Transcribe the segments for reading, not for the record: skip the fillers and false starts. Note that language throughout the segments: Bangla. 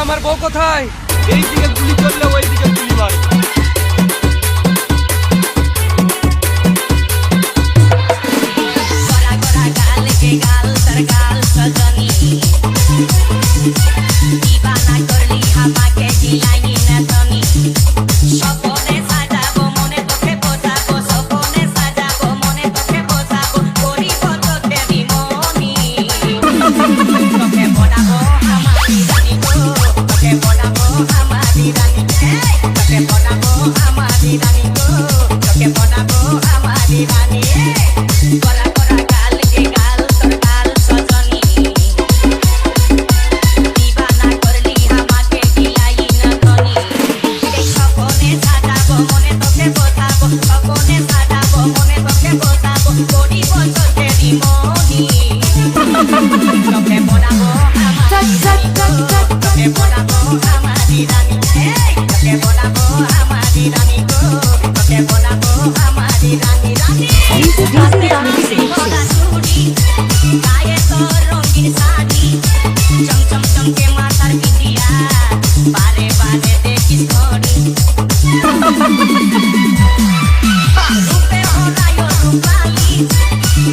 আমার বউ কোথায়? এই দিকে গুলি করলে ওই দিকে গুলি মার। गोरा गोरा गाल के गाल तर गाल सजनी दीवाना करली আমাকে দিলাই না তুমি সপনে সাজাবো মনে তোকে বোঝাবো সপনে সাজাবো মনে তোকে বোঝাবো করিব তোকে বিমনি তোকে বনাবো আমারি রানী গো তোকে বনাবো আমারি রানী তোকে বনাবো আমারি রানী গো তোকে বনাবো আমারি রানী गोरा गोरा गाल के गाल तोर गाल सजनी दीवाना करली আমাকে দিলাই না ধনী এই সপনে সাজাবো মনে তোকে বোঝাবো সপনে সাজাবো মনে তোকে বোঝাবো করিব তোকে বিমনি তোকে বনাবো আমারি রানী তোকে বনাবো আমারি রানী তোকে বনাবো আমারি রানী গো তোকে বনাবো আমারি রানী রানী गाये तो रंगीन साड़ी चम चम के मातार बिटिया बारे बारे देखिस घड़ी रूपे होरायो रूपाली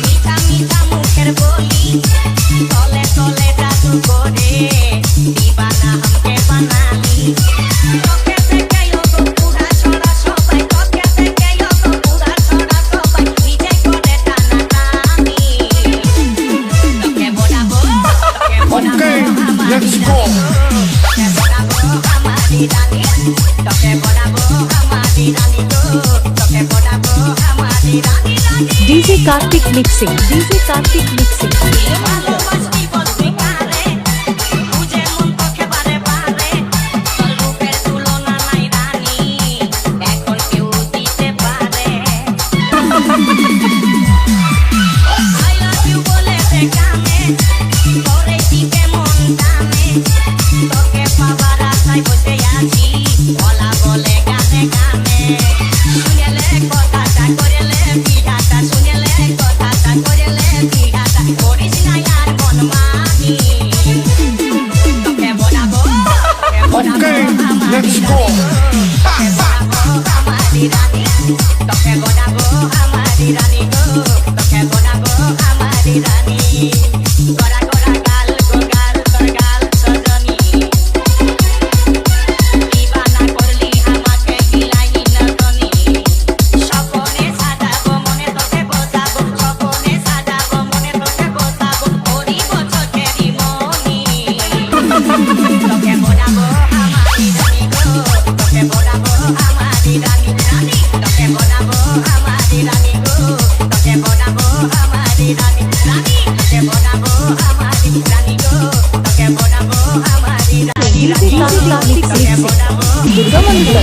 मीठा मीठा मुखेर बोली तले तले जादू करे दीवाना हमके बनाली তোকে দেখে গো পুরা ছড়া সবাই তোকে দেখে গো পুরা ছড়া সবাই নিজে করে টানা টানি তোকে বনাবো Let's go. তোকে বনাবো আমারি রানী তোকে বনাবো আমারি রানী গো তোকে বনাবো আমারি রানী রানী DJ Kartik mixing. DJ Kartik mixing. ভালোবাসি বলতে কারে বুঝে মন তোকে বারে বারে তোর রূপের তুলনা নাই রানী এখন কেউ দিতে পারে I love you বলে দেখানে তোরে দিকে মন টানে তোকে পাবার আশায় বসে আছি বলা বলে গানে গানে শুনেলে কথাটা করেলে বিঘাটা শুনেলে কথাটা করেলে বিঘাটা করিস না আর মন মানি তোকে বনাবো Okay, let's go. তোকে বনাবো আমারি রানী তোকে বনাবো আমারি রানী গো তোকে বনাবো আমারি রানী গোরা গোরা গাল গো গাল তোর গাল সজনী দীবানা করলি আমাকে দিলাই না ধনী সপনে সাজাবো মনে তোকে বোঝাবো সপনে সাজাবো মনে তোকে বোঝাবো করিব তোকে বিমনি তোকে বনাবো আমারি রানী গো তোকে বনাবো আমারি রানী রানী তোকে বনাবো আমারি রানী গো তোকে বনাবো আমারি রানী রানী তোকে বনাবো আমারি রানী গো তোকে বনাবো আমারি রানী DJ Kartik mixing. তোকে বনাবো Durga Mandal.